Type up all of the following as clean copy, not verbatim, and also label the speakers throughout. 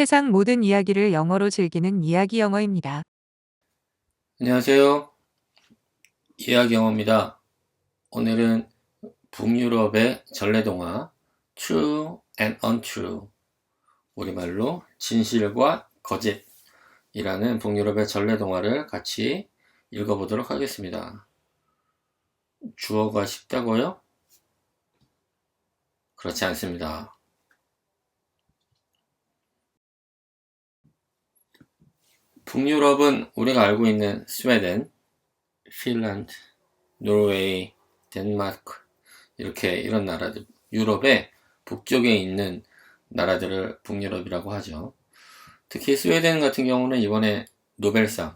Speaker 1: 세상 모든 이야기를 영어로 즐기는 이야기 영어입니다.
Speaker 2: 안녕하세요. 이야기 영어입니다. 오늘은 북유럽의 전래동화 True and Untrue, 우리말로 진실과 거짓이라는 북유럽의 전래동화를 같이 읽어보도록 하겠습니다. 주어가 쉽다고요? 그렇지 않습니다. 북유럽은 우리가 알고 있는 스웨덴, 핀란드, 노르웨이, 덴마크, 이런 나라들, 유럽의 북쪽에 있는 나라들을 북유럽이라고 하죠. 특히 스웨덴 같은 경우는 이번에 노벨상을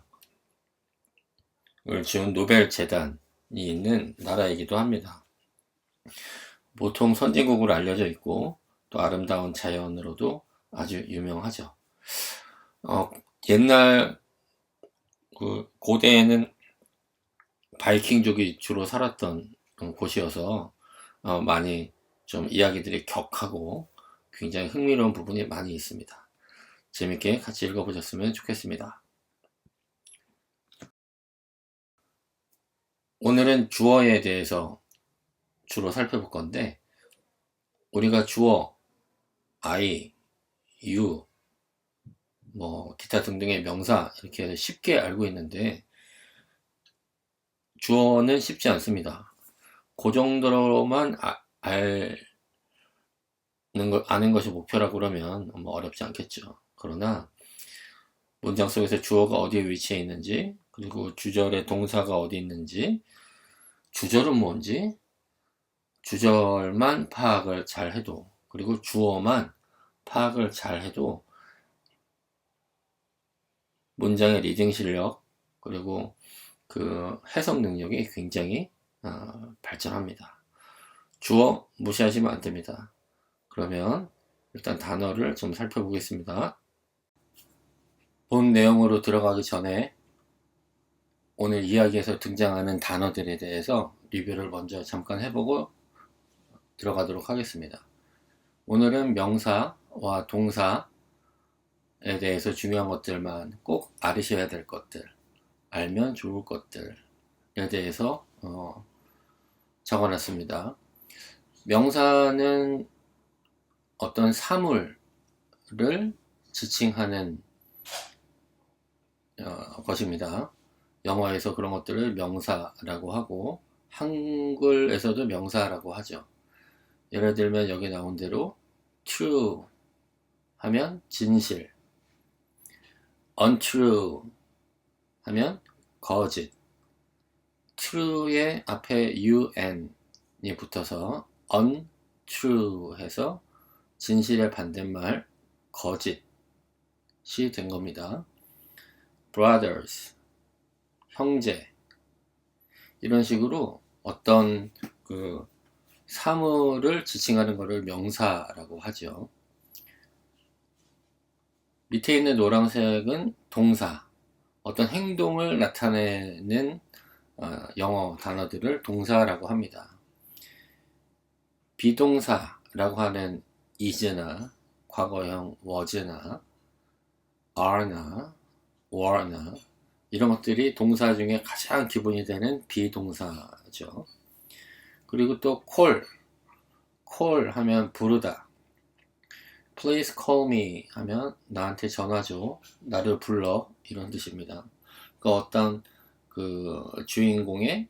Speaker 2: 준 노벨 재단이 있는 나라이기도 합니다. 보통 선진국으로 알려져 있고 또 아름다운 자연으로도 아주 유명하죠. 옛날 고대에는 바이킹족이 주로 살았던 곳이어서 많이 좀 이야기들이 격하고 굉장히 흥미로운 부분이 많이 있습니다. 재밌게 같이 읽어보셨으면 좋겠습니다. 오늘은 주어에 대해서 주로 살펴볼 건데, 우리가 주어, I, you, 기타 등등의 명사 이렇게 쉽게 알고 있는데, 주어는 쉽지 않습니다. 그 정도로만 아는 것이 목표라고 그러면 어렵지 않겠죠. 그러나 문장 속에서 주어가 어디에 위치해 있는지, 그리고 주절의 동사가 어디 있는지, 주절은 뭔지, 주절만 파악을 잘 해도, 그리고 주어만 파악을 잘 해도 문장의 리딩 실력, 그리고 그 해석 능력이 굉장히 발전합니다. 주어 무시하시면 안 됩니다. 그러면 일단 단어를 좀 살펴보겠습니다. 본 내용으로 들어가기 전에 오늘 이야기에서 등장하는 단어들에 대해서 리뷰를 먼저 잠깐 해보고 들어가도록 하겠습니다. 오늘은 명사와 동사에 대해서 중요한 것들만 꼭 알으셔야 될 것들, 알면 좋을 것들에 대해서 적어놨습니다. 명사는 어떤 사물을 지칭하는 것입니다. 영어에서 그런 것들을 명사라고 하고 한글에서도 명사라고 하죠. 예를 들면 여기 나온 대로 true 하면 진실, untrue 하면 거짓, true의 앞에 un이 붙어서 untrue 해서 진실의 반대말 거짓이 된 겁니다. brothers, 형제, 이런 식으로 어떤 사물을 지칭하는 것을 명사라고 하죠. 밑에 있는 노란색은 동사, 어떤 행동을 나타내는 영어 단어들을 동사라고 합니다. 비동사라고 하는 is나 과거형 was나 are나 were나 이런 것들이 동사 중에 가장 기본이 되는 비동사죠. 그리고 또 call 하면 부르다, please call me 하면 나한테 전화 줘, 나를 불러, 이런 뜻입니다. 어떤 주인공의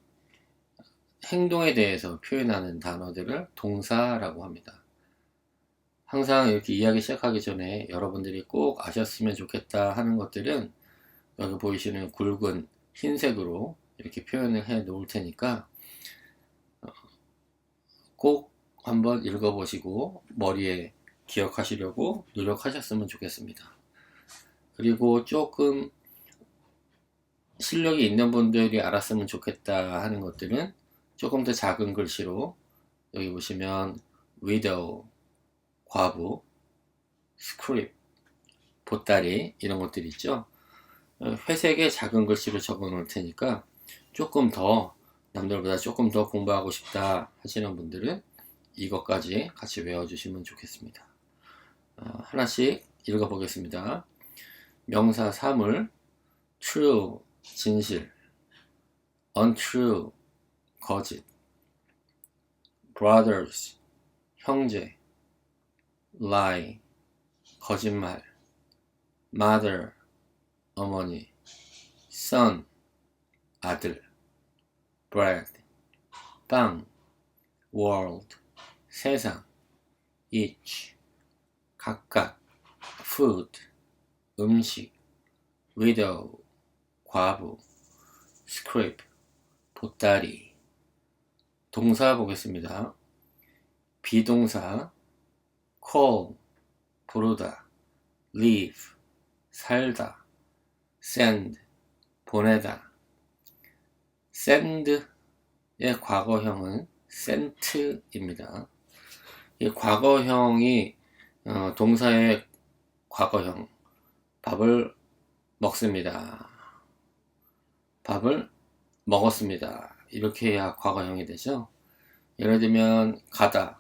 Speaker 2: 행동에 대해서 표현하는 단어들을 동사라고 합니다. 항상 이렇게 이야기 시작하기 전에 여러분들이 꼭 아셨으면 좋겠다 하는 것들은 여기 보이시는 굵은 흰색으로 이렇게 표현을 해 놓을 테니까 꼭 한번 읽어보시고 머리에 기억하시려고 노력하셨으면 좋겠습니다. 그리고 조금 실력이 있는 분들이 알았으면 좋겠다 하는 것들은 조금 더 작은 글씨로 여기 보시면 widow, 과부, script, 보따리, 이런 것들 있죠. 회색의 작은 글씨로 적어 놓을 테니까 조금 더 남들보다 조금 더 공부하고 싶다 하시는 분들은 이것까지 같이 외워주시면 좋겠습니다. 하나씩 읽어보겠습니다. 명사 사물, true, 진실, untrue, 거짓, brothers, 형제, lie, 거짓말, mother, 어머니, son, 아들, bread, 빵, world, 세상, each, 각각, food, 음식, widow, 과부, script, 보따리. 동사 보겠습니다. 비동사 call, 부르다, live, 살다, send, 보내다. send의 과거형은 sent입니다. 이 과거형이 동사의 과거형, 밥을 먹습니다. 밥을 먹었습니다. 이렇게 해야 과거형이 되죠. 예를 들면 가다,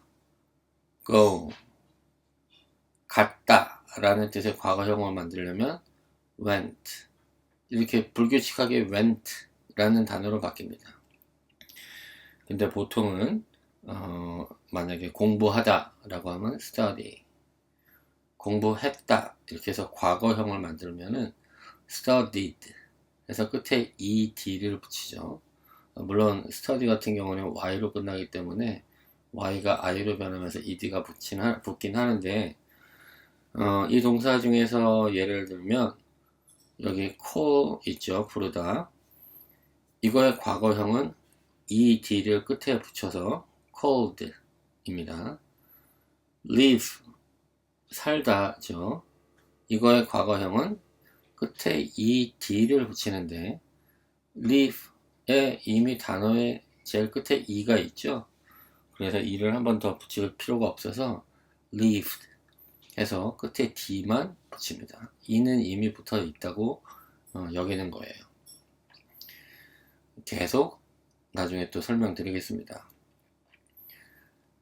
Speaker 2: go, 갔다 라는 뜻의 과거형을 만들려면 went, 이렇게 불규칙하게 went 라는 단어로 바뀝니다. 근데 보통은 만약에 공부하다 라고 하면 study, 공부했다 이렇게 해서 과거형을 만들면은 studied 해서 끝에 ed를 붙이죠. 물론 study 같은 경우는 y로 끝나기 때문에 y가 i로 변하면서 ed가 붙긴 하는데 이 동사 중에서 예를 들면 여기 call 있죠, 부르다. 이거의 과거형은 ed를 끝에 붙여서 called 입니다. live, 살다죠. 이거의 과거형은 끝에 ed를 붙이는데 live에 이미 단어의 제일 끝에 e가 있죠. 그래서 e를 한 번 더 붙일 필요가 없어서 lived 해서 끝에 d만 붙입니다. e는 이미 붙어 있다고 여기는 거예요. 계속 나중에 또 설명드리겠습니다.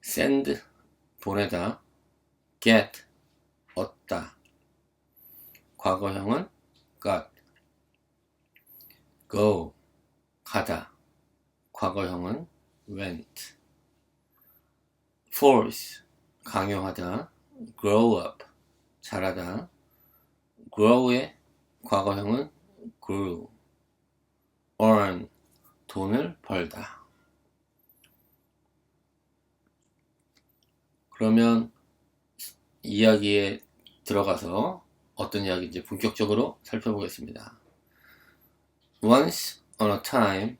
Speaker 2: send, 보내다, get, 얻다. 과거형은 got, go, 가다. 과거형은 went. force, 강요하다, grow up, 자라다. grow의 과거형은 grew. earn, 돈을 벌다. 그러면 이야기에 들어가서 어떤 이야기인지 본격적으로 살펴보겠습니다. Once on a time,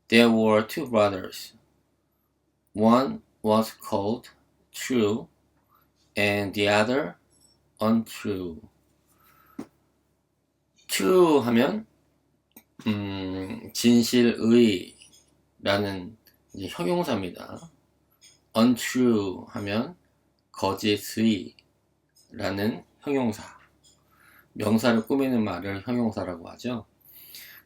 Speaker 2: there were two brothers. One was called true and the other untrue. true 하면 진실의 라는 형용사입니다. untrue 하면 거짓의 라는 형용사. 명사를 꾸미는 말을 형용사라고 하죠.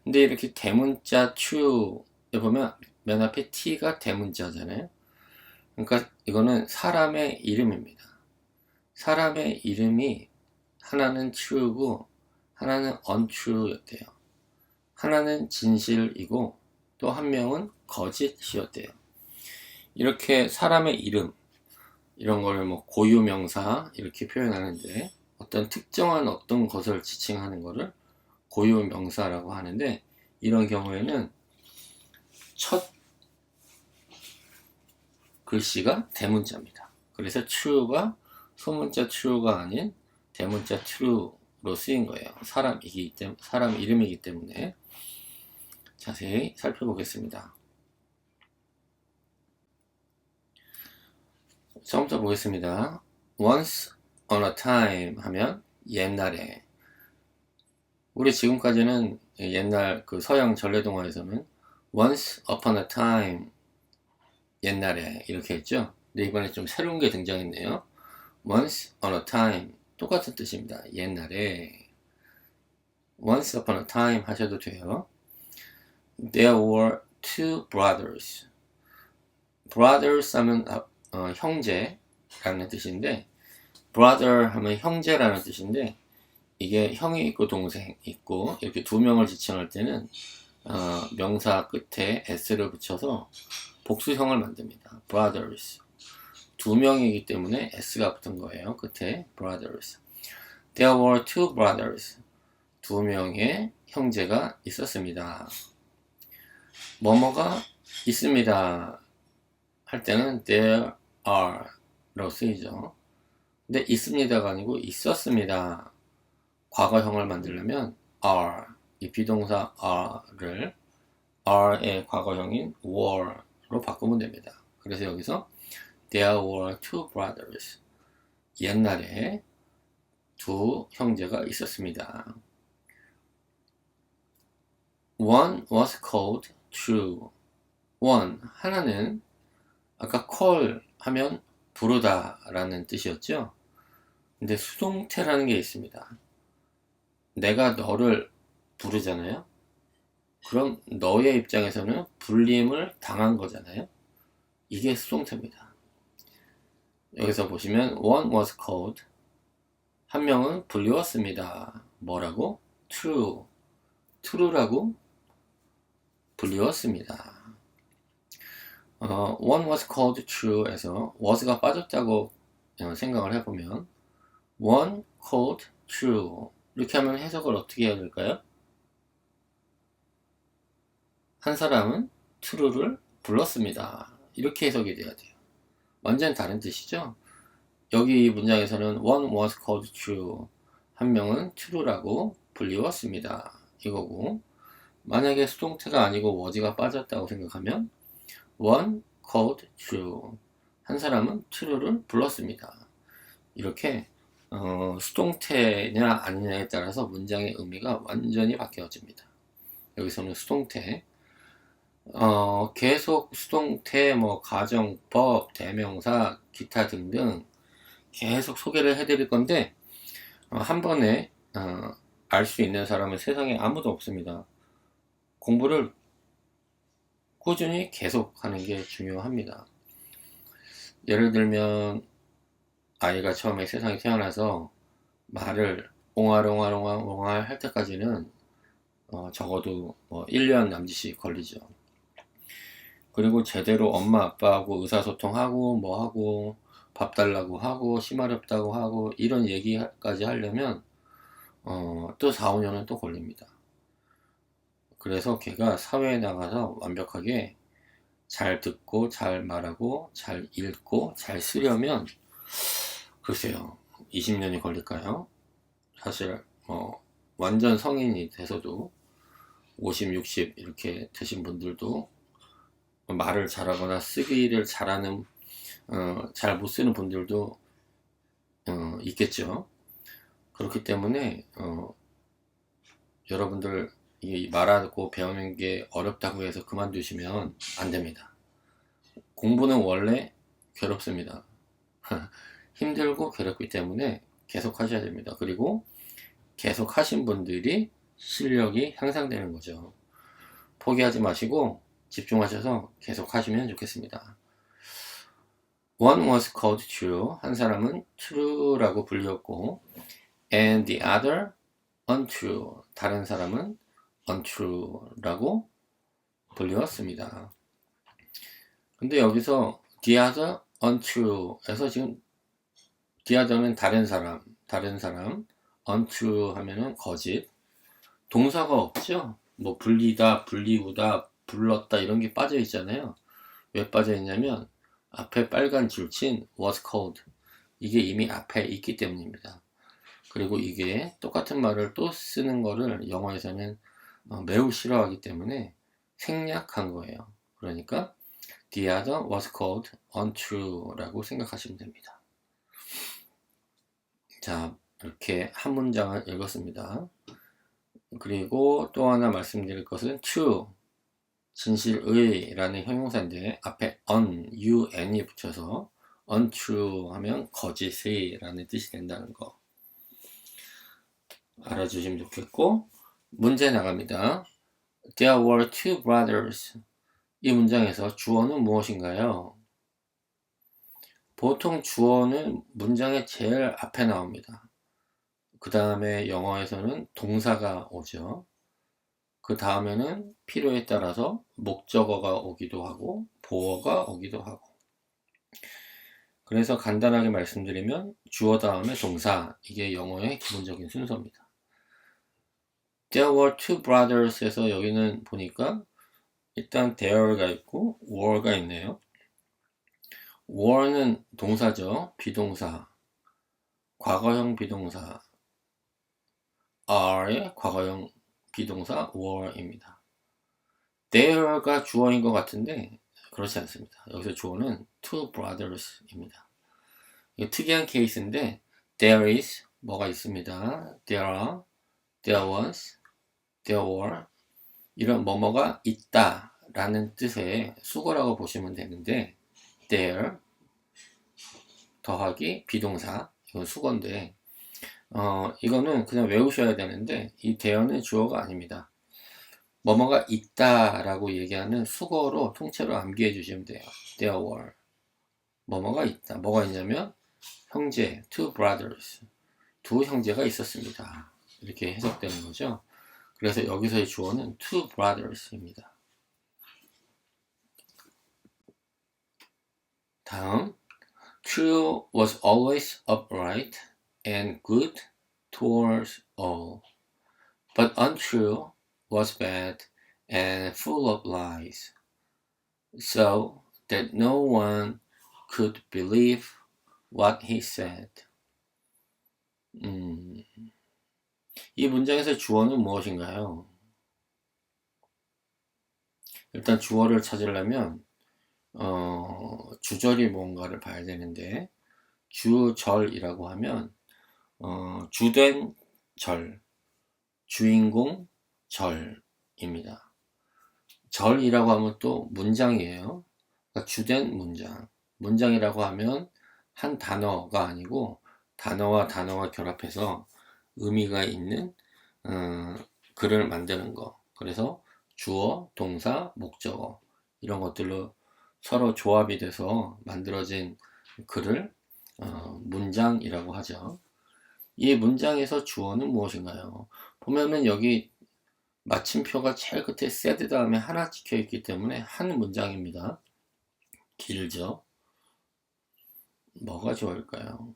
Speaker 2: 근데 이렇게 대문자 true에 보면 맨 앞에 t가 대문자잖아요. 그러니까 이거는 사람의 이름입니다. 사람의 이름이 하나는 true고 하나는 untrue였대요. 하나는 진실이고 또 한 명은 거짓이었대요. 이렇게 사람의 이름, 이런 걸 뭐 고유명사 이렇게 표현하는데 어떤 특정한 어떤 것을 지칭하는 것을 고유명사라고 하는데 이런 경우에는 첫 글씨가 대문자입니다. 그래서 true가 소문자 true가 아닌 대문자 true로 쓰인 거예요. 사람 이름이기 때문에. 자세히 살펴보겠습니다. 처음부터 보겠습니다. Once on a time 하면 옛날에. 우리 지금까지는 옛날 그 서양 전래동화에서는 Once upon a time 옛날에 이렇게 했죠. 근데 이번에 좀 새로운 게 등장했네요. Once on a time 똑같은 뜻입니다. 옛날에. Once upon a time 하셔도 돼요. There were two brothers. brothers 하면 형제라는 뜻인데 brother 하면 형제라는 뜻인데 이게 형이 있고 동생 있고 이렇게 두 명을 지칭할 때는 명사 끝에 s를 붙여서 복수형을 만듭니다. brothers. 두 명이기 때문에 s가 붙은 거예요. 끝에 brothers. There were two brothers. 두 명의 형제가 있었습니다. 뭐뭐가 있습니다 할 때는 there are 라고 쓰이죠. 근데 있습니다가 아니고 있었습니다. 과거형을 만들려면 are, 이 비동사 are를 are의 과거형인 were로 바꾸면 됩니다. 그래서 여기서 there were two brothers. 옛날에 두 형제가 있었습니다. One was called true. one, 하나는 아까 call 하면 부르다 라는 뜻이었죠. 근데 수동태라는 게 있습니다. 내가 너를 부르잖아요. 그럼 너의 입장에서는 불림을 당한 거잖아요. 이게 수동태입니다. 여기서 보시면 one was called, 한 명은 불리웠습니다. 뭐라고? true. true라고 불리웠습니다. one was called true에서 was가 빠졌다고 생각을 해보면 one called true 이렇게 하면 해석을 어떻게 해야 될까요? 한 사람은 true를 불렀습니다. 이렇게 해석이 돼야 돼요. 완전 다른 뜻이죠? 여기 이 문장에서는 one was called true, 한 명은 true라고 불리웠습니다. 이거고, 만약에 수동태가 아니고 was가 빠졌다고 생각하면 one called true, 한 사람은 true를 불렀습니다. 이렇게 수동태냐 아니냐에 따라서 문장의 의미가 완전히 바뀌어집니다. 여기서는 수동태, 계속 수동태, 가정법, 대명사, 기타 등등 계속 소개를 해드릴 건데 한 번에 알 수 있는 사람은 세상에 아무도 없습니다. 공부를 꾸준히 계속하는 게 중요합니다. 예를 들면 아이가 처음에 세상에 태어나서 말을 옹알옹알 할 때까지는 적어도 1년 남짓이 걸리죠. 그리고 제대로 엄마 아빠하고 의사소통하고 뭐하고 밥 달라고 하고 심하렵다고 하고 이런 얘기까지 하려면 또 4, 5년은 또 걸립니다. 그래서 걔가 사회에 나가서 완벽하게 잘 듣고 잘 말하고 잘 읽고 잘 쓰려면 글쎄요 20년이 걸릴까요? 사실 완전 성인이 돼서도 50, 60 이렇게 되신 분들도 말을 잘하거나 쓰기를 잘하는 잘 못 쓰는 분들도 있겠죠. 그렇기 때문에 여러분들 이 말하고 배우는 게 어렵다고 해서 그만두시면 안 됩니다. 공부는 원래 괴롭습니다. 힘들고 괴롭기 때문에 계속 하셔야 됩니다. 그리고 계속 하신 분들이 실력이 향상되는 거죠. 포기하지 마시고 집중하셔서 계속 하시면 좋겠습니다. One was called true. 한 사람은 true라고 불렸고 and the other untrue. 다른 사람은 untrue라고 불렸습니다. 근데 여기서 the other untrue에서 지금 the other는 다른 사람 untrue 하면은 거짓. 동사가 없죠? 불리다, 불리우다, 불렀다 이런 게 빠져 있잖아요. 왜 빠져 있냐면 앞에 빨간 줄친 was called 이게 이미 앞에 있기 때문입니다. 그리고 이게 똑같은 말을 또 쓰는 거를 영어에서는 매우 싫어하기 때문에 생략한 거예요. 그러니까 the other was called untrue 라고 생각하시면 됩니다. 자, 이렇게 한 문장을 읽었습니다. 그리고 또 하나 말씀드릴 것은 true, 진실의 라는 형용사인데 앞에 un이 붙여서 untrue 하면 거짓의 라는 뜻이 된다는 거 알아주시면 좋겠고, 문제 나갑니다. There were two brothers. 이 문장에서 주어는 무엇인가요? 보통 주어는 문장의 제일 앞에 나옵니다. 그 다음에 영어에서는 동사가 오죠. 그 다음에는 필요에 따라서 목적어가 오기도 하고 보어가 오기도 하고. 그래서 간단하게 말씀드리면 주어 다음에 동사, 이게 영어의 기본적인 순서입니다. There were two brothers에서 여기는 보니까 일단 there가 있고 were가 있네요. were는 동사죠. 비동사, 과거형 비동사, are의 과거형 비동사 were입니다. there가 주어인 것 같은데 그렇지 않습니다. 여기서 주어는 two brothers입니다. 이게 특이한 케이스인데 there is 뭐가 있습니다. there are, there was, there were 이런 뭐뭐가 있다 라는 뜻의 수거라고 보시면 되는데 there 더하기 비동사 이건 수거인데 이거는 그냥 외우셔야 되는데 이 there는 주어가 아닙니다. 뭐뭐가 있다 라고 얘기하는 수거로 통째로 암기해 주시면 돼요. there were 뭐뭐가 있다. 뭐가 있냐면 형제, two brothers 두 형제가 있었습니다. 이렇게 해석되는 거죠. 그래서 여기서의 주어는 two brothers입니다. 다음 True was always upright and good towards all, but untrue was bad and full of lies, so that no one could believe what he said. 이 문장에서 주어는 무엇인가요? 일단 주어를 찾으려면 주절이 뭔가를 봐야 되는데 주절이라고 하면 주된 절, 주인공 절입니다. 절이라고 하면 또 문장이에요. 그러니까 주된 문장. 문장이라고 하면 한 단어가 아니고 단어와 단어가 결합해서 의미가 있는 글을 만드는 거. 그래서 주어, 동사, 목적어 이런 것들로 서로 조합이 돼서 만들어진 글을 문장이라고 하죠. 이 문장에서 주어는 무엇인가요? 보면은 여기 마침표가 제일 끝에 said 다음에 하나 찍혀 있기 때문에 한 문장입니다. 길죠? 뭐가 좋을까요?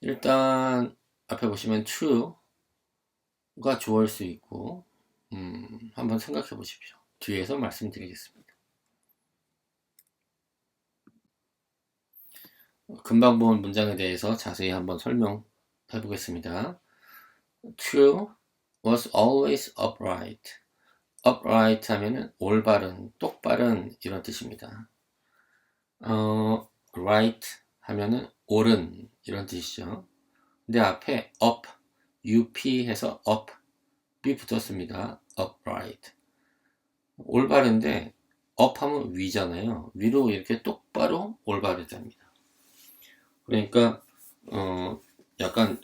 Speaker 2: 일단 앞에 보시면 true가 주어일 수 있고 한번 생각해 보십시오. 뒤에서 말씀드리겠습니다. 금방 본 문장에 대해서 자세히 한번 설명해 보겠습니다. True was always upright. upright 하면은 올바른, 똑바른 이런 뜻입니다. right 하면은 옳은 이런 뜻이죠. 근데 앞에 up, up 해서 up이 붙었습니다. upright. 올바른데 up 하면 위잖아요. 위로 이렇게 똑바로 올바르답니다. 그러니까 약간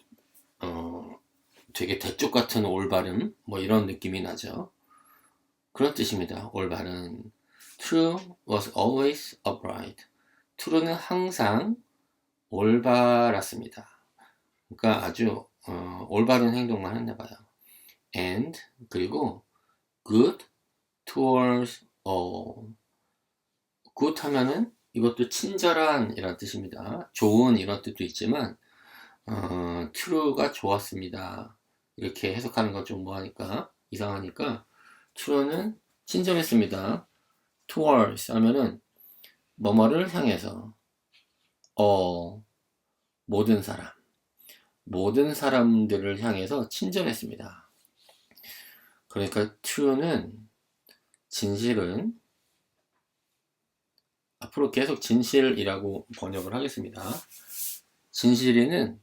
Speaker 2: 되게 대쪽 같은 올바름 뭐 이런 느낌이 나죠. 그런 뜻입니다. 올바른. True was always upright. True는 항상 올바랐습니다. 그러니까 아주 올바른 행동만 했나 봐요. And 그리고 good towards all. good 하면은 이것도 친절한 이런 뜻입니다. 좋은 이런 뜻도 있지만 true가 좋았습니다. 이렇게 해석하는 건 좀 뭐하니까 이상하니까 true는 친절했습니다. towards 하면은 뭐뭐를 향해서 all 모든 사람 모든 사람들을 향해서 친절했습니다. 그러니까 true는 진실은 앞으로 계속 진실이라고 번역을 하겠습니다. 진실이는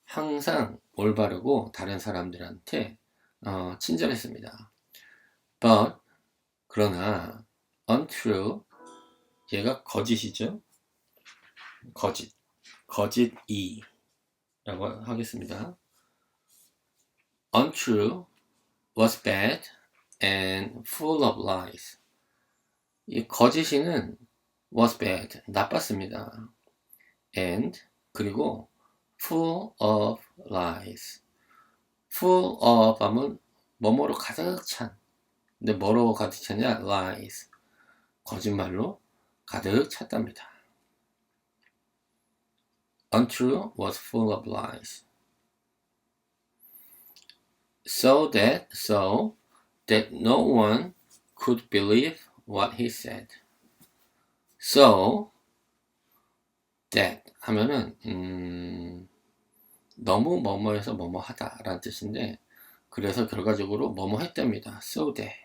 Speaker 2: 항상 올바르고 다른 사람들한테 친절했습니다. But 그러나 untrue 얘가 거짓이죠. 거짓이 라고 하겠습니다. Untrue was bad and full of lies. 이 거짓이는 was bad, 나빴습니다. and 그리고 full of lies. full of 하면 뭐뭐로 가득 찬. 근데 뭐로 가득 찼냐? lies. 거짓말로 가득 찼답니다. untrue was full of lies. So that no one could believe what he said. So that 하면은 너무 뭐뭐해서 뭐뭐 하다 라는 뜻인데, 그래서 결과적으로 뭐뭐 했답니다. So that.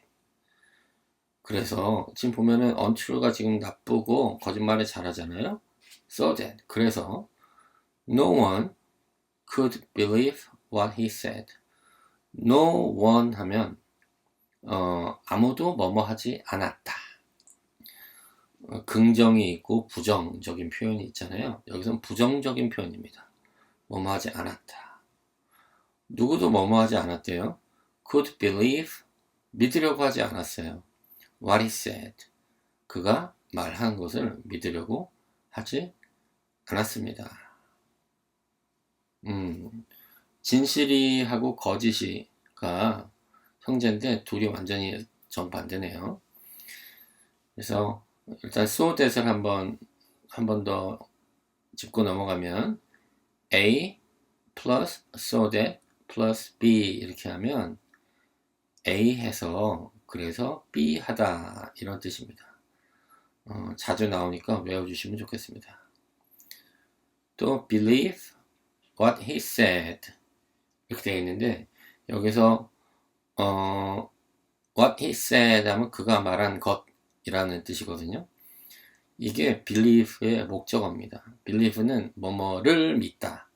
Speaker 2: 그래서 지금 보면은 untrue가 지금 나쁘고 거짓말을 잘하잖아요. So that. 그래서 no one could believe what he said. No one 하면 아무도 뭐뭐 하지 않았다. 긍정이 있고 부정적인 표현이 있잖아요. 여기서는 부정적인 표현입니다. 뭐뭐 하지 않았다. 누구도 뭐뭐 하지 않았대요. could believe, 믿으려고 하지 않았어요. what he said, 그가 말한 것을 믿으려고 하지 않았습니다. 진실이하고 거짓이가 형제인데 둘이 완전히 정반대네요. 그래서 일단 so that을 한 번 더 짚고 넘어가면 A plus so that plus B 이렇게 하면 A 해서 그래서 B 하다 이런 뜻입니다. 자주 나오니까 외워주시면 좋겠습니다. 또 believe what he said 이렇게 되어 있는데, 여기서 what he said 하면 그가 말한 것이라는 뜻이거든요. 이게 believe의 목적어입니다. believe는 뭐뭐를 믿다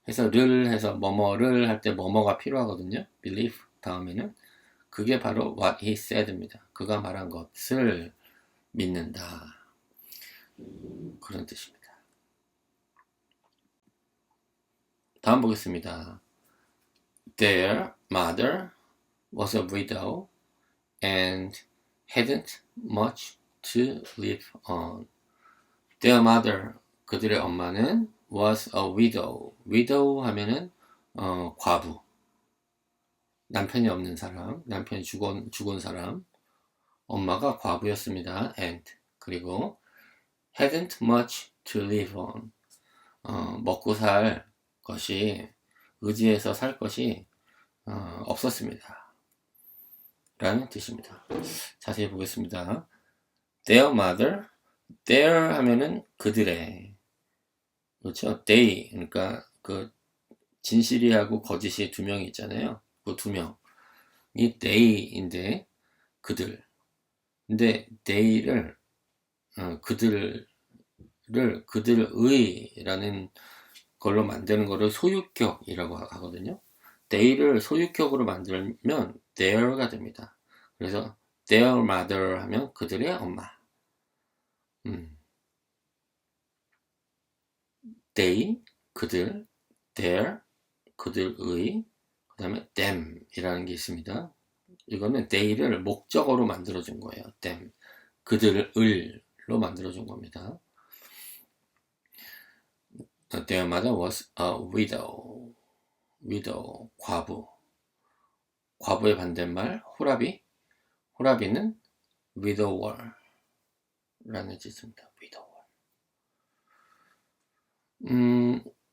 Speaker 2: 해서 를 해서 뭐뭐를 할 때 뭐뭐가 필요하거든요. believe 다음에는 그게 바로 what he said입니다. 그가 말한 것을 믿는다, 그런 뜻입니다. 다음 보겠습니다. Their mother was a widow and hadn't much to live on. Their mother, 그들의 엄마는 was a widow. widow 하면은 과부, 남편이 없는 사람, 남편이 죽은 사람. 엄마가 과부였습니다. and 그리고 hadn't much to live on. 먹고 살 것이, 의지해서 살 것이 없었습니다. 라는 뜻입니다. 자세히 보겠습니다. Their mother, their 하면은 그들의, 그렇죠? They, 그러니까 그 진실이하고 거짓이 두 명이 있잖아요. 그 두 명이 they인데 그들. 근데 they를 그들의라는 걸로 만드는 거를 소유격이라고 하거든요. they를 소유격으로 만들면 their가 됩니다. 그래서 their mother 하면 그들의 엄마. they, 그들, their, 그들의, 그 다음에 them 이라는 게 있습니다. 이거는 they를 목적어로 만들어준 거예요. them, 그들을로 만들어준 겁니다. Their mother was a widow. widow, 과부. 과부의 반대말 호라비. 호라비는 widower 라는 뜻입니다. widower.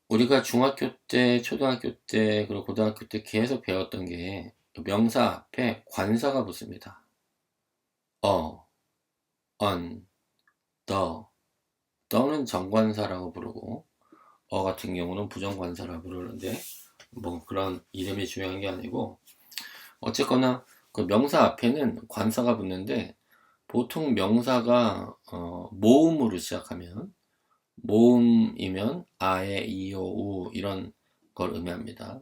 Speaker 2: 우리가 중학교 때, 초등학교 때, 그리고 고등학교 때 계속 배웠던 게 명사 앞에 관사가 붙습니다. on, the는 정관사라고 부르고 같은 경우는 부정관사라고 부르는데 뭐 그런 이름이 중요한 게 아니고, 어쨌거나 그 명사 앞에는 관사가 붙는데, 보통 명사가 모음으로 시작하면, 모음이면 아에, 이오, 우 이런 걸 의미합니다.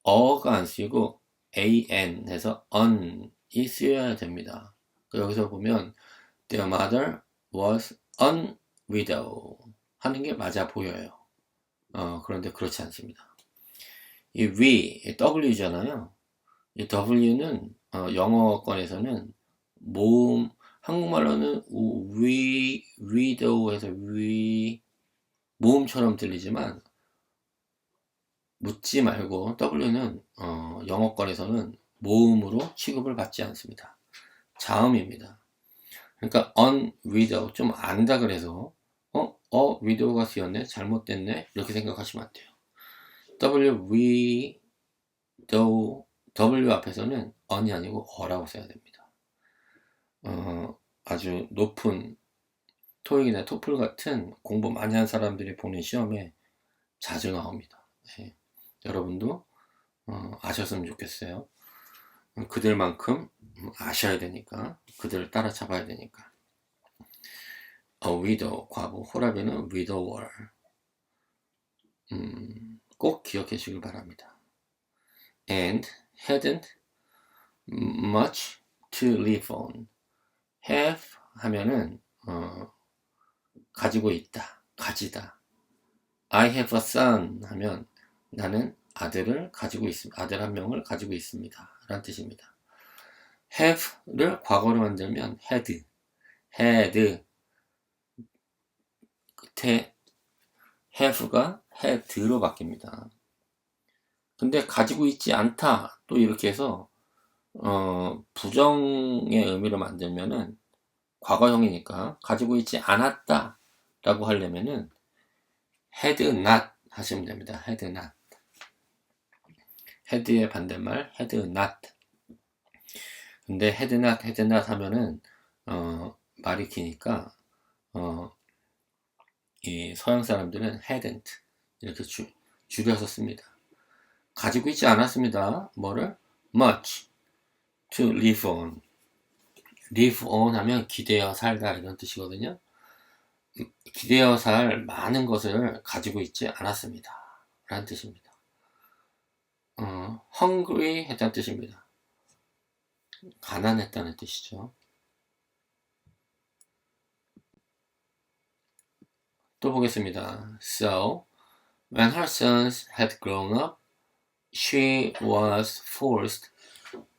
Speaker 2: 어가 안 쓰이고 an 해서 on이 쓰여야 됩니다. 여기서 보면 their mother was an widow 하는 게 맞아 보여요. 그런데 그렇지 않습니다. 이 W잖아요. 이 W는 영어권에서는 모음 한국말로는 widow에서 모음처럼 들리지만 묻지 말고 W는 영어권에서는 모음으로 취급을 받지 않습니다. 자음입니다. 그러니까 unwidow 좀 안다 그래서 widow가 쓰였네 잘못됐네 이렇게 생각하시면 안 돼요. W 앞에서는 on이 아니고 어라고 써야 됩니다. 아주 높은 토익이나 토플 같은 공부 많이 한 사람들이 보는 시험에 자주 나옵니다. 네. 여러분도 아셨으면 좋겠어요. 그들만큼 아셔야 되니까, 그들을 따라잡아야 되니까. widow, 과거, 호라비는 widower. 꼭 기억해 주길 바랍니다. And hadn't much to live on. have 하면은 가지고 있다, 가지다. I have a son 하면 나는 아들을 가지고 있습니다. 아들 한 명을 가지고 있습니다. 라는 뜻입니다. have를 과거로 만들면 had 끝에 have가 had로 바뀝니다. 근데 가지고 있지 않다 또 이렇게 해서 부정의 의미로 만들면은 과거형이니까 가지고 있지 않았다 라고 하려면은 had not 하시면 됩니다. had not. had의 반대말 had not. 근데 had not 하면은 말이 기니까 이 서양 사람들은 hadn't 이렇게 줄여서 씁니다. 가지고 있지 않았습니다. 뭐를? much to live on. live on 하면 기대어 살다 이런 뜻이거든요. 기대어 살 많은 것을 가지고 있지 않았습니다. 라는 뜻입니다. hungry 했다는 뜻입니다. 가난했다는 뜻이죠. 또 보겠습니다. So, when her sons had grown up, she was forced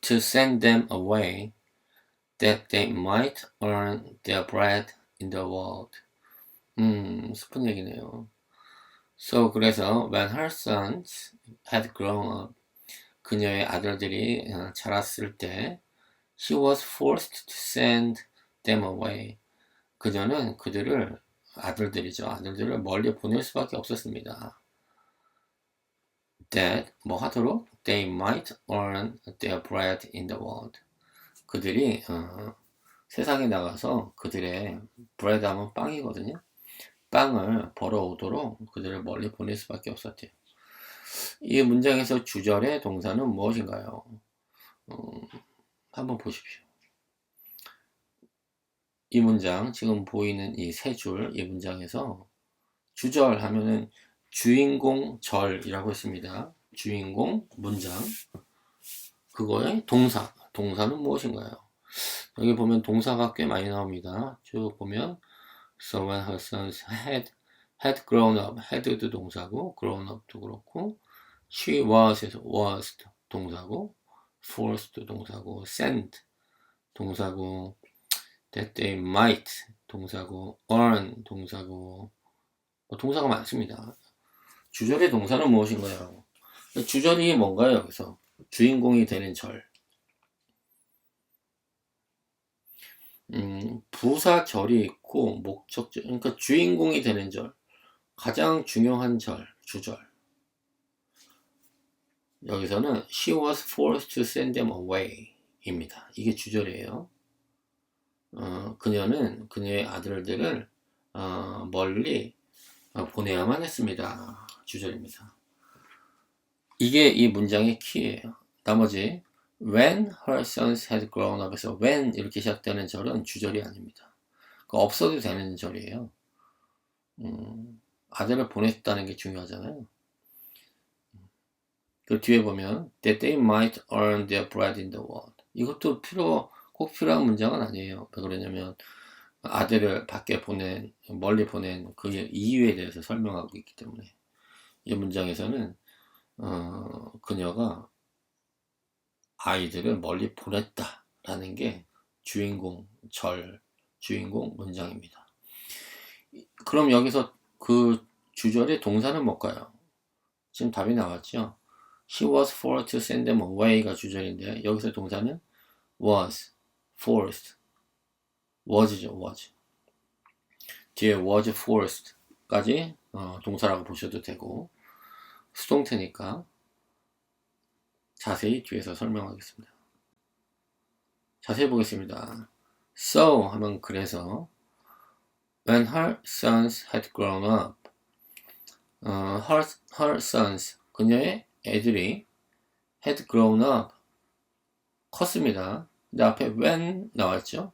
Speaker 2: to send them away that they might earn their bread in the world. 슬픈 얘기네요. So, 그래서 when her sons had grown up, 그녀의 아들들이 자랐을 때 she was forced to send them away. 그녀는 그들을 아들들을 멀리 보낼 수밖에 없었습니다. That 뭐 하도록 they might earn their bread in the world. 그들이 세상에 나가서 그들의 bread 하면 빵이거든요. 빵을 벌어오도록 그들을 멀리 보낼 수밖에 없었대요. 이 문장에서 주절의 동사는 무엇인가요? 한번 보십시오. 이 문장, 지금 보이는 이 세 줄, 이 문장에서 주절 하면은 주인공 절이라고 했습니다. 주인공 문장. 그거의 동사는 무엇인가요? 여기 보면 동사가 꽤 많이 나옵니다. 쭉 보면 So when her sons had grown up, had도 동사고 grown up도 그렇고 she was에서 was 동사고 forced 동사고 sent 동사고 that they might 동사고 earn 동사고 동사가 많습니다. 주절의 동사는 무엇인가요? 주절이 뭔가요? 여기서 주인공이 되는 절. 부사절이 있고 목적절, 그러니까 주인공이 되는 절, 가장 중요한 절, 주절. 여기서는 she was forced to send them away 입니다. 이게 주절이에요. 그녀는 그녀의 아들들을 멀리 보내야만 했습니다. 주절입니다. 이게 이 문장의 키예요. 나머지 when her sons had grown up에서 when 이렇게 시작되는 절은 주절이 아닙니다. 그러니까 없어도 되는 절이에요. 아들을 보냈다는 게 중요하잖아요. 그 뒤에 보면 that they might earn their bread in the world. 이것도 꼭 필요한 문장은 아니에요. 왜 그러냐면 아들을 밖에 멀리 보낸 그 이유에 대해서 설명하고 있기 때문에 이 문장에서는 그녀가 아이들을 멀리 보냈다라는 게 주인공 문장입니다. 그럼 여기서 그 주절의 동사는 뭘까요? 지금 답이 나왔죠? She was forced to send them away가 주절인데 여기서 동사는 was, forced, was죠, was. 뒤에 was forced까지 동사라고 보셔도 되고 수동태니까 자세히 뒤에서 설명하겠습니다. 자세히 보겠습니다. So 하면 그래서 when her sons had grown up, her sons 그녀의 애들이 had grown up 컸습니다. 근데 앞에 when 나왔죠.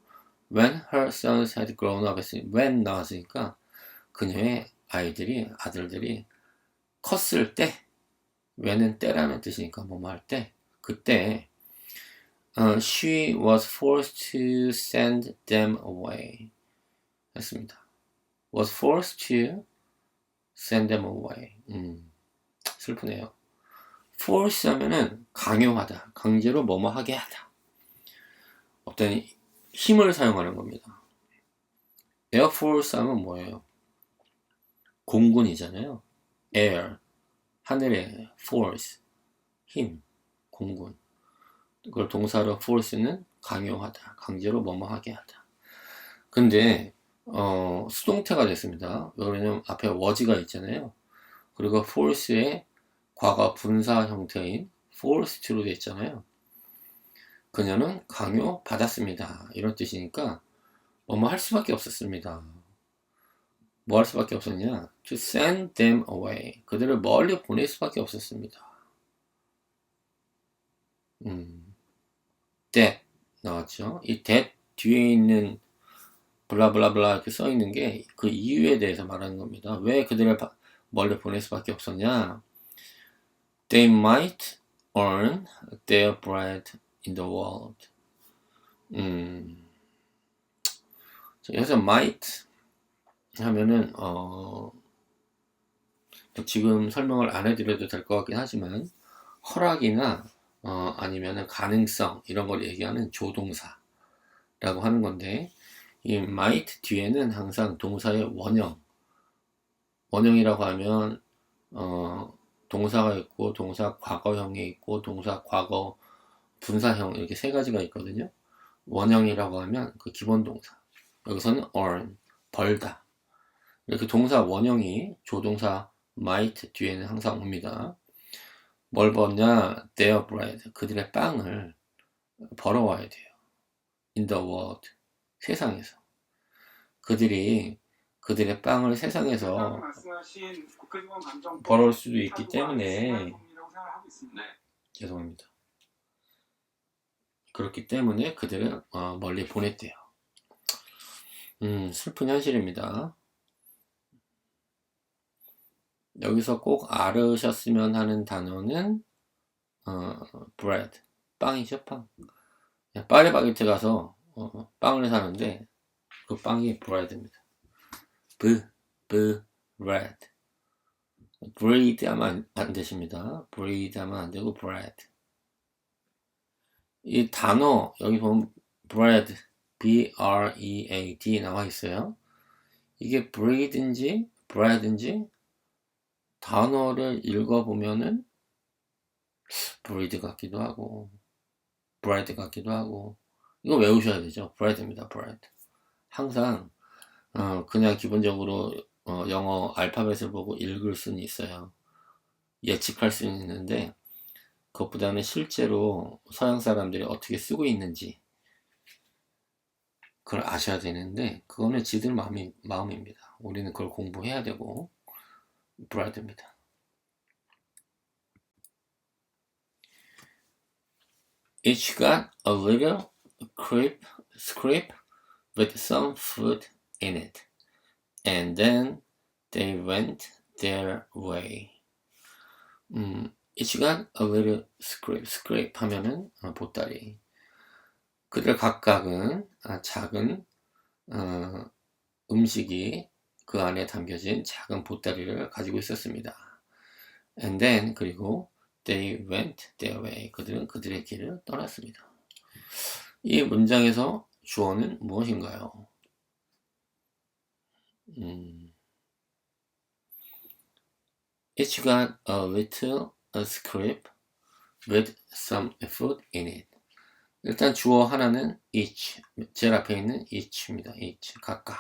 Speaker 2: when her sons had grown up 했으니 when 나왔으니까 그녀의 아들들이 컸을 때 when은 때라는 뜻이니까 뭐뭐 할 때 그때 she was forced to send them away 했습니다. was forced to send them away. 슬프네요. force 하면은 강요하다, 강제로 뭐뭐 하게 하다. 어떤 힘을 사용하는 겁니다. air force 하면 뭐예요? 공군이잖아요. air, 하늘의 force, 힘, 공군. 그걸 동사로 force는 강요하다, 강제로 뭐뭐 하게 하다. 근데 수동태가 됐습니다. 왜냐면 앞에 was가 있잖아요. 그리고 force의 과거 분사 형태인 forced로 되어 있잖아요. 그녀는 강요받았습니다. 이런 뜻이니까 뭐뭐 할 수밖에 없었습니다. 뭐 할 수밖에 없었냐? To send them away. 그들을 멀리 보낼 수밖에 없었습니다. that 나왔죠? 이 that 뒤에 있는 블라블라블라 이렇게 써 있는 게 그 이유에 대해서 말하는 겁니다. 왜 그들을 멀리 보낼 수밖에 없었냐? They might earn their bread in the world. 여기서 might 하면은 지금 설명을 안 해드려도 될 것 같긴 하지만 허락이나 아니면은 가능성 이런 걸 얘기하는 조동사라고 하는 건데 이 might 뒤에는 항상 동사의 원형이라고 하면 동사가 있고 동사 과거형이 있고 동사 과거 분사형 이렇게 세 가지가 있거든요. 원형이라고 하면 그 기본 동사. 여기서는 earn 벌다. 이렇게 동사 원형이 조동사 might 뒤에는 항상 옵니다. 뭘 벌냐? their bread. 그들의 빵을 벌어와야 돼요. in the world. 세상에서. 그들의 빵을 세상에서 벌어올 수도 있기 때문에 죄송합니다. 그렇기 때문에 그들을 멀리 보냈대요. 슬픈 현실입니다. 여기서 꼭 알으셨으면 하는 단어는 bread, 빵이죠, 빵. 파리바게트 가서 빵을 사는데 그 빵이 bread입니다. bread. bread 하면 안 되십니다. bread 하면 안 되고 bread. 이 단어 여기 보면 bread, B-R-E-A-D 나와 있어요. 이게 bread인지 단어를 읽어보면은 bread 같기도 하고 bread 같기도 하고 이거 외우셔야 되죠. bread입니다. bread. 항상 그냥 기본적으로 영어 알파벳을 보고 읽을 수는 있어요. 예측할 수는 있는데 그것보다는 실제로 서양 사람들이 어떻게 쓰고 있는지 그걸 아셔야 되는데 그거는 지들 마음입니다. 우리는 그걸 공부해야 되고 bread입니다. Each got a little scrip with some food in it, and then they went their way. Each got a little scrip 하면은 보따리. 그들 각각은 작은 음식이 그 안에 담겨진 작은 보따리를 가지고 있었습니다. And then 그리고 they went their way. 그들은 그들의 길을 떠났습니다. 이 문장에서 주어는 무엇인가요? Each got a little script with some food in it. 일단 주어 하나는 each, 제일 앞에 있는 each입니다. each, 각각.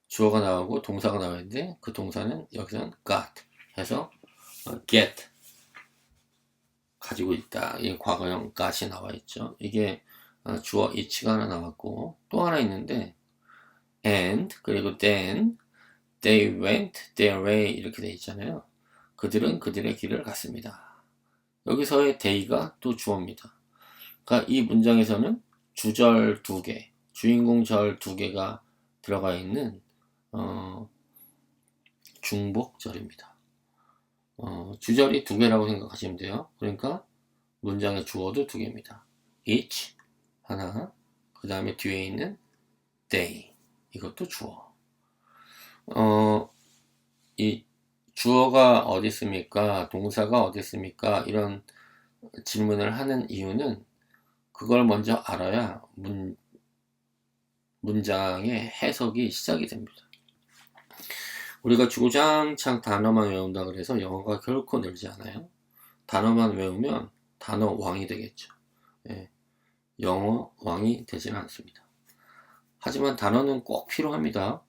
Speaker 2: 주어가 나오고 동사가 나오는데 그 동사는 여기서는 got 해서 get 가지고 있다. 이 과거형 got이 나와 있죠. 이게 주어 each가 하나 나왔고 또 하나 있는데 and 그리고 then they went their way 이렇게 돼 있잖아요. 그들은 그들의 길을 갔습니다. 여기서의 they가 또 주어입니다. 그러니까 이 문장에서는 주절 2개, 주인공 절 2개가 들어가 있는 중복절입니다. 주절이 2개라고 생각하시면 돼요. 그러니까 문장의 주어도 2개입니다. each 하나, 그 다음에 뒤에 있는 they 이것도 주어. 이 주어가 어디 있습니까? 동사가 어디 있습니까? 이런 질문을 하는 이유는 그걸 먼저 알아야 문장의 해석이 시작이 됩니다. 우리가 주구장창 단어만 외운다 그래서 영어가 결코 늘지 않아요. 단어만 외우면 단어 왕이 되겠죠. 예, 영어 왕이 되지는 않습니다. 하지만 단어는 꼭 필요합니다.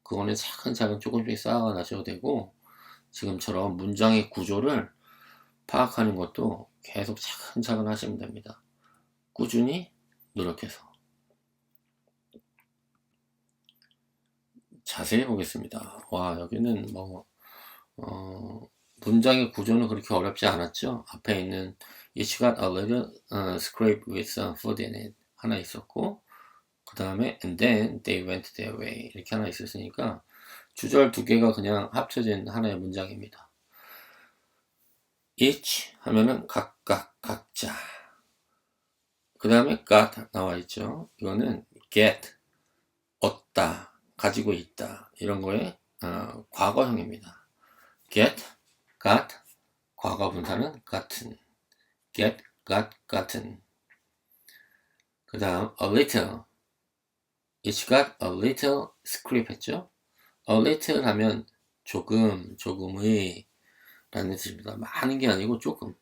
Speaker 2: 그거는 차근차근 조금씩 쌓아 나셔도 되고 지금처럼 문장의 구조를 파악하는 것도 계속 차근차근 하시면 됩니다. 꾸준히 노력해서. 자세히 보겠습니다. 와, 여기는 문장의 구조는 그렇게 어렵지 않았죠. 앞에 있는 Each got a little scrape with some food in it 하나 있었고 그 다음에 and then they went their way 이렇게 하나 있었으니까 주절 2개가 그냥 합쳐진 하나의 문장입니다. each 하면은 각각, 각자. 그 다음에 got 나와 있죠. 이거는 get, 얻다, 가지고 있다. 이런 거의 과거형입니다. get, got, 과거 분사는 gotten. get, got, gotten. 그 다음 a little. Each got a little script 했죠. a little 하면 조금, 조금의 라는 뜻입니다. 많은 게 아니고 조금.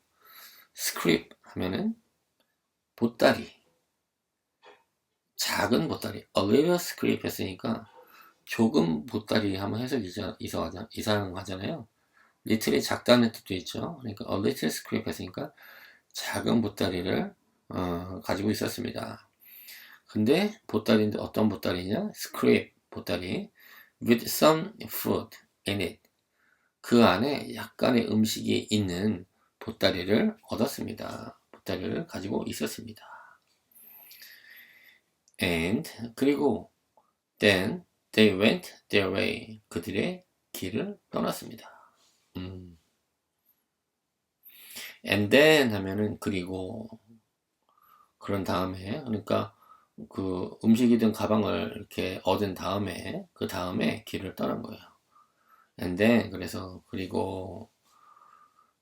Speaker 2: script 하면은 보따리, 작은 보따리, a little script 했으니까 조금 보따리 하면 해석이 이상하잖아요. little이 작다는 뜻도 있죠. 그러니까 a little script 했으니까 작은 보따리를 가지고 있었습니다. 근데 보따리인데 어떤 보따리냐? script 보따리 with some food in it. 그 안에 약간의 음식이 있는 보따리를 얻었습니다. 보따리를 가지고 있었습니다. And 그리고 then they went their way. 그들의 길을 떠났습니다. And then 하면은 그리고 그런 다음에 그러니까 그 음식이든 가방을 이렇게 얻은 다음에 그 다음에 길을 떠난 거예요. And then 그래서 그리고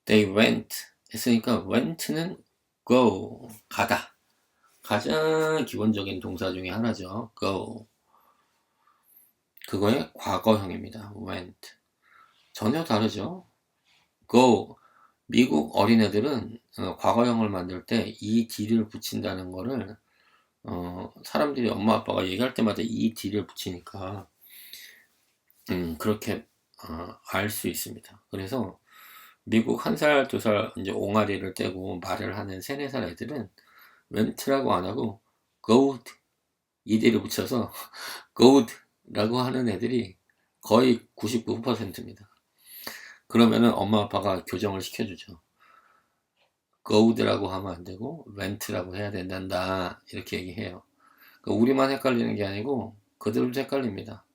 Speaker 2: they went 했으니까 went는 go 가다 가장 기본적인 동사 중에 하나죠. go 그거의 과거형입니다. went 전혀 다르죠. go 미국 어린애들은 과거형을 만들 때 ed를 붙인다는 거를 사람들이 엄마 아빠가 얘기할 때마다 ed를 붙이니까 그렇게 알 수 있습니다. 그래서 미국 1살, 2살 이제 옹알이를 떼고 말을 하는 3, 4살 애들은 went라고 안 하고 go'd ed를 붙여서 go'd라고 하는 애들이 거의 99%입니다. 그러면은 엄마 아빠가 교정을 시켜주죠. go'd라고 하면 안 되고 went라고 해야 된단다 이렇게 얘기해요. 그러니까 우리만 헷갈리는 게 아니고 그들도 헷갈립니다.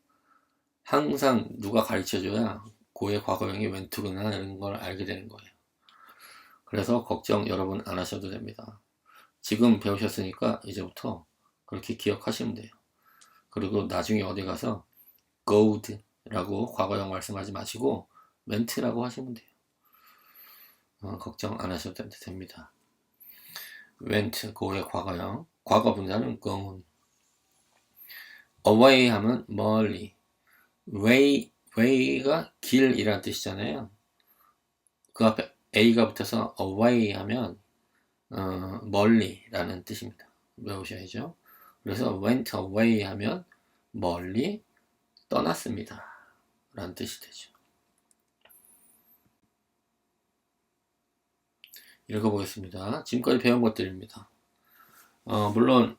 Speaker 2: 항상 누가 가르쳐줘야 고의 과거형이 went구나 이런 걸 알게 되는 거예요. 그래서 걱정 여러분 안 하셔도 됩니다. 지금 배우셨으니까 이제부터 그렇게 기억하시면 돼요. 그리고 나중에 어디 가서 go'd라고 과거형 말씀하지 마시고 went라고 하시면 돼요. 걱정 안 하셔도 됩니다. went 고의 과거형 과거 분사는 gone. away 하면 멀리. way가 길이란 뜻이잖아요. 그 앞에 a가 붙어서 away 하면 멀리라는 뜻입니다. 외우셔야죠. 그래서 went away 하면 멀리 떠났습니다 라는 뜻이 되죠. 읽어보겠습니다. 지금까지 배운 것들입니다. 물론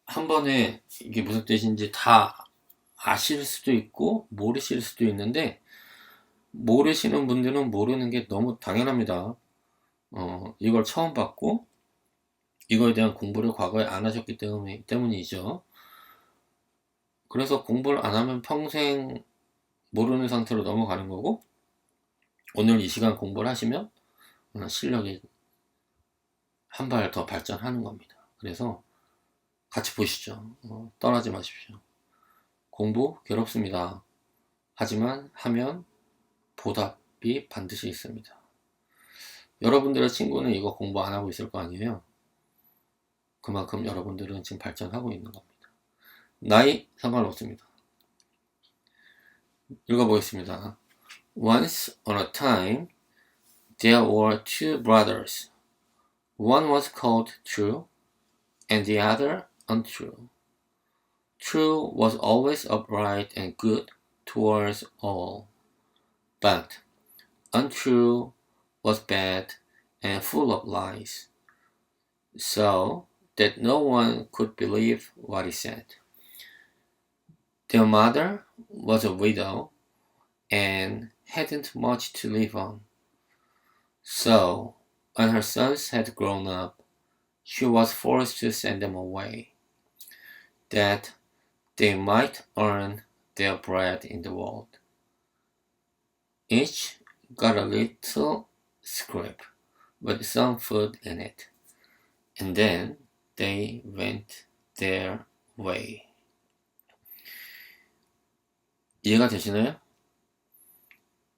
Speaker 2: 한 번에 이게 무슨 뜻인지 다 아실 수도 있고 모르실 수도 있는데, 모르시는 분들은 모르는 게 너무 당연합니다. 이걸 처음 봤고 이거에 대한 공부를 과거에 안 하셨기 때문이죠. 그래서 공부를 안 하면 평생 모르는 상태로 넘어가는 거고, 오늘 이 시간 공부를 하시면 실력이 한 발 더 발전하는 겁니다. 그래서 같이 보시죠. 떠나지 마십시오. 공부 괴롭습니다. 하지만 하면 보답이 반드시 있습니다. 여러분들의 친구는 이거 공부 안 하고 있을 거 아니에요. 그만큼 여러분들은 지금 발전하고 있는 겁니다. 나이 상관없습니다. 읽어보겠습니다. Once on a time, there were two brothers. One was called True, and the other Untrue. True was always upright and good towards all, but Untrue was bad and full of lies, so that no one could believe what he said. Their mother was a widow and hadn't much to live on. So, when her sons had grown up, she was forced to send them away, that they might earn their bread in the world. Each got a little scrap with some food in it, and then they went their way. 이해가 되시나요?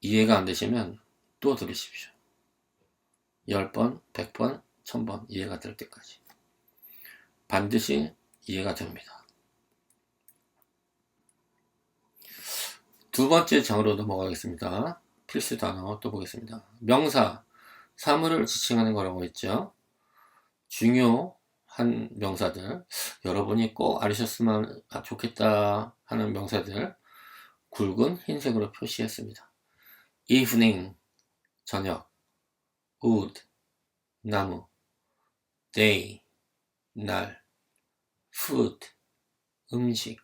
Speaker 2: 이해가 안 되시면 또 들으십시오. 10번, 100번, 1000번 이해가 될 때까지. 반드시 이해가 됩니다. 두 번째 장으로 넘어가겠습니다. 필수 단어 또 보겠습니다. 명사, 사물을 지칭하는 거라고 했죠. 중요한 명사들, 여러분이 꼭 알으셨으면 좋겠다 하는 명사들 굵은 흰색으로 표시했습니다. evening, 저녁, wood, 나무, day, 날, food, 음식,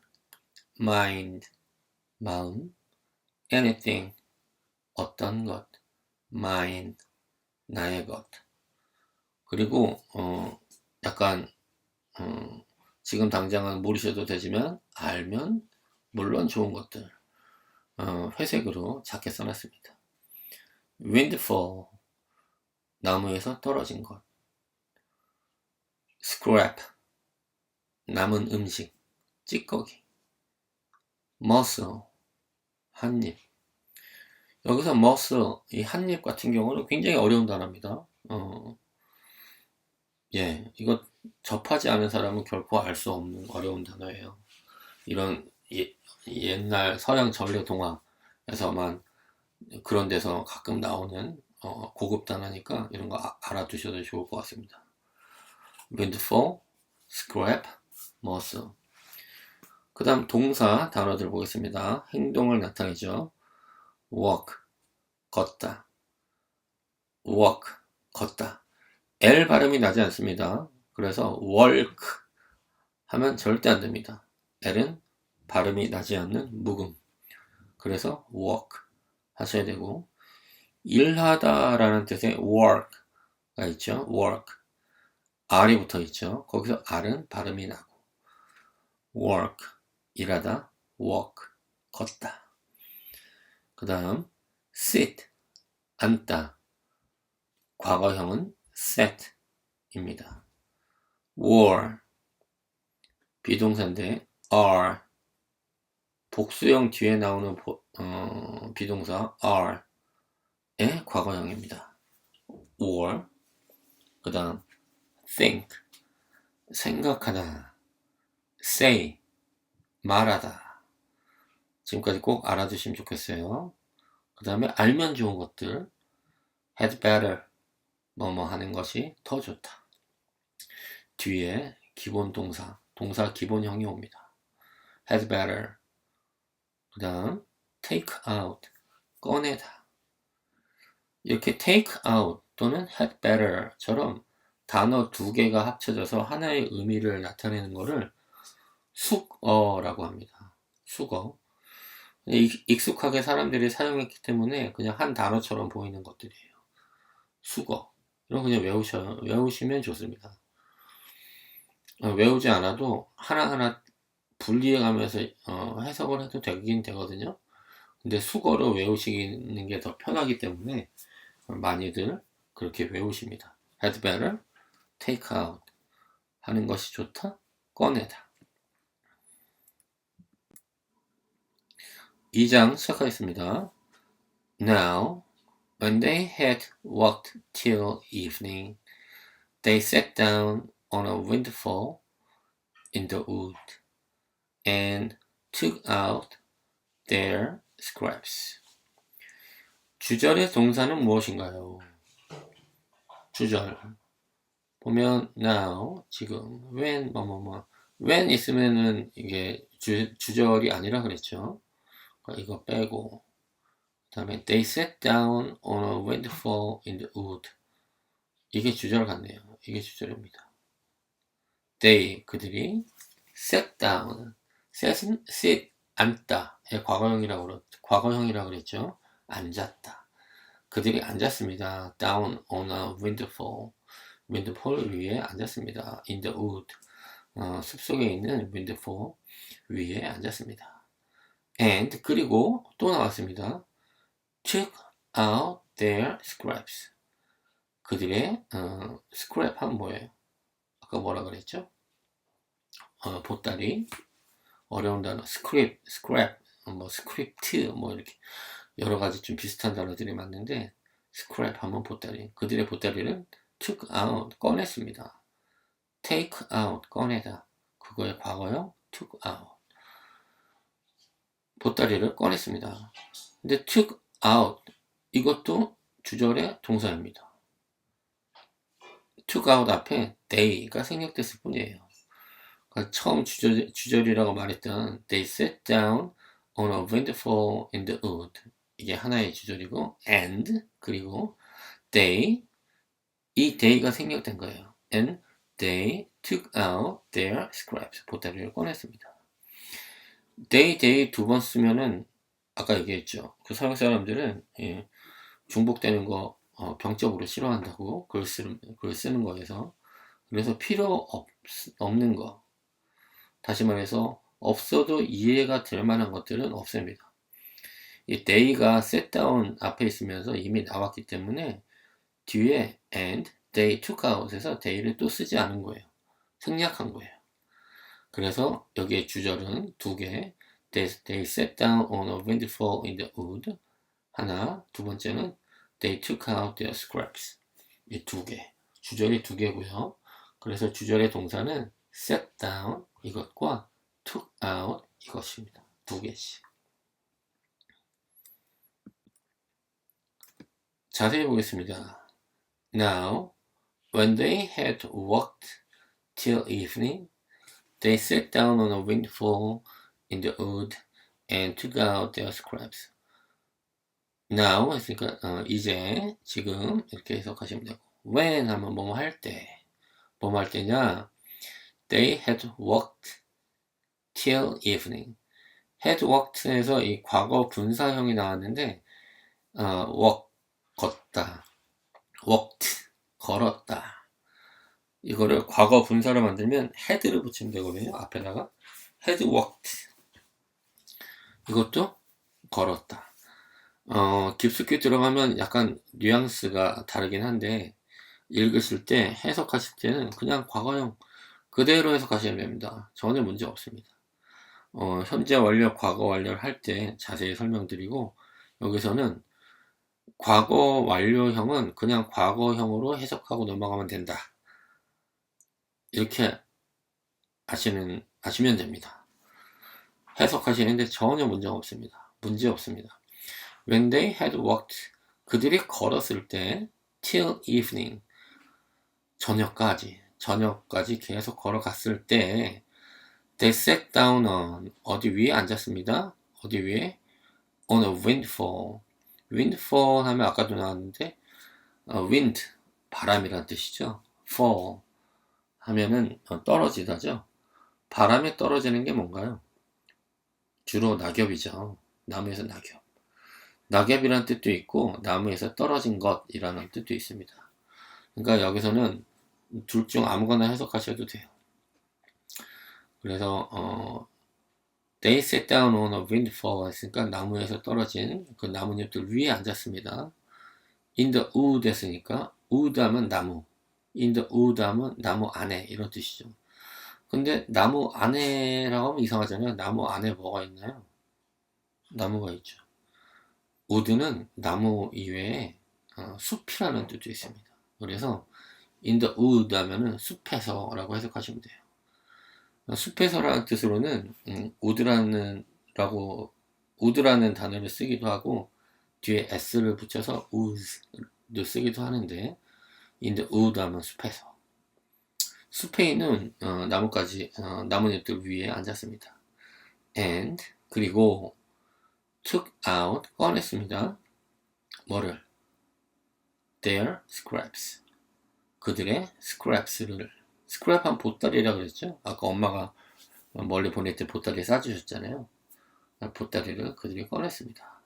Speaker 2: mind, 마음, anything, 어떤 것, mine, 나의 것. 그리고 약간 지금 당장은 모르셔도 되지만 알면 물론 좋은 것들 회색으로 작게 써놨습니다. windfall, 나무에서 떨어진 것. scrap, 남은 음식, 찌꺼기. morsel, 한입. 여기서 morsel, 이 한입 같은 경우는 굉장히 어려운 단어입니다. 이거 접하지 않은 사람은 결코 알 수 없는 어려운 단어예요. 이런 옛날 서양 전래 동화에서만 그런 데서 가끔 나오는 고급 단어니까 이런 거 알아두셔도 좋을 것 같습니다. windfall, scrap, morsel. 그 다음 동사 단어들 보겠습니다. 행동을 나타내죠. walk, 걷다. walk, 걷다. L 발음이 나지 않습니다. 그래서 walk 하면 절대 안 됩니다. L은 발음이 나지 않는 묵음. 그래서 walk 하셔야 되고, 일하다 라는 뜻의 work가 있죠. work. R이 붙어 있죠. 거기서 R은 발음이 나고, work, 일하다, walk, 걷다. 그 다음 sit, 앉다. 과거형은 set입니다. war, 비동사인데 are, 복수형 뒤에 나오는 비동사 are의 과거형입니다. war. 그 다음 think, 생각하다, say, 말하다. 지금까지 꼭 알아두시면 좋겠어요. 그 다음에 알면 좋은 것들, had better, 뭐뭐 하는 것이 더 좋다. 뒤에 기본 동사, 동사 기본형이 옵니다. had better. 그 다음 take out, 꺼내다. 이렇게 take out 또는 had better처럼 단어 두 개가 합쳐져서 하나의 의미를 나타내는 것을 숙어라고 합니다. 숙어. 익숙하게 사람들이 사용했기 때문에 그냥 한 단어처럼 보이는 것들이에요. 숙어. 이런 거 그냥 외우시면 좋습니다. 외우지 않아도 하나하나 분리해가면서 해석을 해도 되긴 되거든요. 근데 숙어로 외우시는 게 더 편하기 때문에 많이들 그렇게 외우십니다. had better, take out 하는 것이 좋다, 꺼내다. 2장 시작하겠습니다. Now, when they had walked till evening, they sat down on a windfall in the wood and took out their scraps. 주절의 동사는 무엇인가요? 주절 보면 now, 지금, when, when 있으면은 이게 주절이 아니라 그랬죠. 이거 빼고 그 다음에 they sat down on a windfall in the wood. 이게 주절 같네요. 이게 주절입니다. they, 그들이 sat down, sit은 sit, 앉다. 과거형이라고 그랬죠. 앉았다. 그들이 앉았습니다. down on a windfall. windfall 위에 앉았습니다. in the wood. 숲속에 있는 windfall 위에 앉았습니다. and, 그리고 또 나왔습니다. took out their scraps. 그들의 scrap 하면 뭐예요? 아까 뭐라 그랬죠? 보따리. 어려운 단어 scrap, script 뭐 이렇게 여러 가지 좀 비슷한 단어들이 많은데 scrap 하면 보따리. 그들의 보따리를 took out, 꺼냈습니다. take out, 꺼내다. 그거의 과거형 took out. 보따리를 꺼냈습니다. 근데 took out, 이것도 주절의 동사입니다. took out 앞에 they가 생략됐을 뿐이에요. 그러니까 처음 주절이라고 말했던 they sat down on a windfall in the wood. 이게 하나의 주절이고 and, 그리고 they, 이 they가 생략된 거예요. and they took out their scraps. 보따리를 꺼냈습니다. they 두 번 쓰면은 아까 얘기했죠. 그 서양 사람들은 중복되는 거 병적으로 싫어한다고 글 쓰는 거에서. 그래서 필요 없는 거, 다시 말해서 없어도 이해가 될 만한 것들은 없습니다. 이 they가 sat down 앞에 있으면서 이미 나왔기 때문에 뒤에 and they took out에서 they를 또 쓰지 않은 거예요. 생략한 거예요. 그래서 여기에 주절은 두 개, they sat down on a windfall in the wood 하나, 두 번째는 they took out their scraps. 이 두 개, 주절이 두 개고요. 그래서 주절의 동사는 sat down 이것과 took out 이것입니다. 두 개씩. 자세히 보겠습니다. Now, when they had walked till evening, they sat down on a windfall in the wood and took out their scraps. Now 했으니까 이제, 지금 이렇게 해석하시면 되고, when 하면 뭐뭐 할 때, 뭐뭐 할 때냐? They had walked till evening. had walked에서 이 과거 분사형이 나왔는데 walk, 걷다, walked, 걸었다. 이거를 과거 분사로 만들면 had를 붙이면 되거든요. 앞에다가 had walked. 이것도 걸었다. 깊숙이 들어가면 약간 뉘앙스가 다르긴 한데 읽으실 때, 해석하실 때는 그냥 과거형 그대로 해석하시면 됩니다. 전혀 문제 없습니다. 현재 완료, 과거 완료를 할 때 자세히 설명드리고, 여기서는 과거 완료형은 그냥 과거형으로 해석하고 넘어가면 된다. 이렇게 아시면 됩니다. 해석하시는데 전혀 문제가 없습니다. 문제 없습니다. When they had walked, 그들이 걸었을 때 till evening, 저녁까지 계속 걸어갔을 때 they sat down on, 어디 위에 앉았습니다. 어디 위에? on a windfall. windfall 하면 아까도 나왔는데 wind, 바람이란 뜻이죠. fall 하면은 떨어지다죠. 바람에 떨어지는 게 뭔가요? 주로 낙엽이죠. 나무에서 낙엽. 낙엽이란 뜻도 있고 나무에서 떨어진 것이라는 뜻도 있습니다. 그러니까 여기서는 둘 중 아무거나 해석하셔도 돼요. 그래서 they sat down on a windfall 했으니까 나무에서 떨어진 그 나뭇잎들 위에 앉았습니다. in the wood 했으니까 wood 하면 나무, in the wood 하면 나무 안에 이런 뜻이죠. 근데 나무 안에라고 하면 이상하잖아요. 나무 안에 뭐가 있나요? 나무가 있죠. wood는 나무 이외에 숲이라는 뜻도 있습니다. 그래서 in the wood 하면은 숲에서 라고 해석하시면 돼요. 숲에서라는 뜻으로는 wood라는 단어를 쓰기도 하고 뒤에 s를 붙여서 woods도 쓰기도 하는데 in the wood 하면 숲에서. 숲에 있는 나뭇잎들 위에 앉았습니다. and 그리고 took out, 꺼냈습니다. 뭐를? their scraps, 그들의 scraps를. 스크랩한 보따리라고 그랬죠. 아까 엄마가 멀리 보낼 때 보따리 싸주셨잖아요. 보따리를 그들이 꺼냈습니다.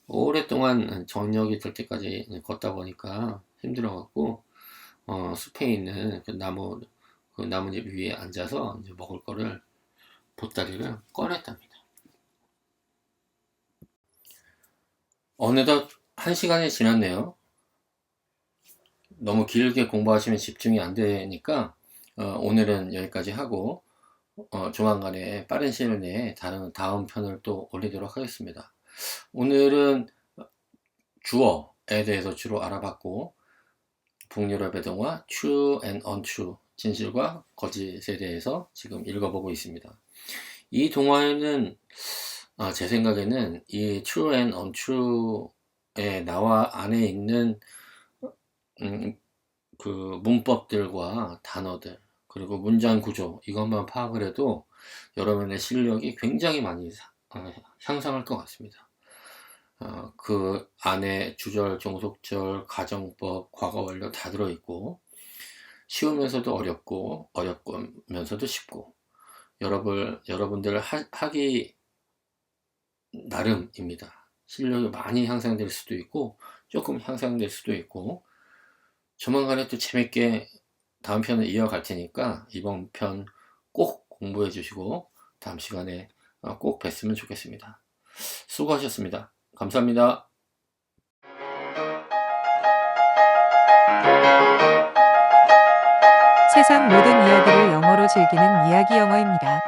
Speaker 2: 오랫동안 저녁이 될 때까지 걷다 보니까 힘들어갖고 숲에 있는 그 나뭇잎 위에 앉아서 이제 먹을 거를 보따리를 꺼냈답니다. 어느덧 1시간이 지났네요. 너무 길게 공부하시면 집중이 안 되니까 오늘은 여기까지 하고 조만간에 빠른 시일 내에 다음 편을 또 올리도록 하겠습니다. 오늘은 주어에 대해서 주로 알아봤고 북유럽의 동화 True and Untrue, 진실과 거짓에 대해서 지금 읽어보고 있습니다. 이 동화에는 제 생각에는 이 True and Untrue의 나와 안에 있는 그 문법들과 단어들 그리고 문장 구조 이것만 파악을 해도 여러분의 실력이 굉장히 많이 향상할 것 같습니다. 그 안에 주절, 종속절, 가정법, 과거 완료 다 들어있고 쉬우면서도 어렵고 어렵면서도 쉽고 여러분들 하기 나름입니다. 실력이 많이 향상될 수도 있고 조금 향상될 수도 있고 조만간에 또 재밌게 다음 편을 이어갈 테니까 이번 편 꼭 공부해 주시고 다음 시간에 꼭 뵀으면 좋겠습니다. 수고하셨습니다. 감사합니다.
Speaker 1: 세상 모든 이야기를 영어로 즐기는 이야기 영어입니다.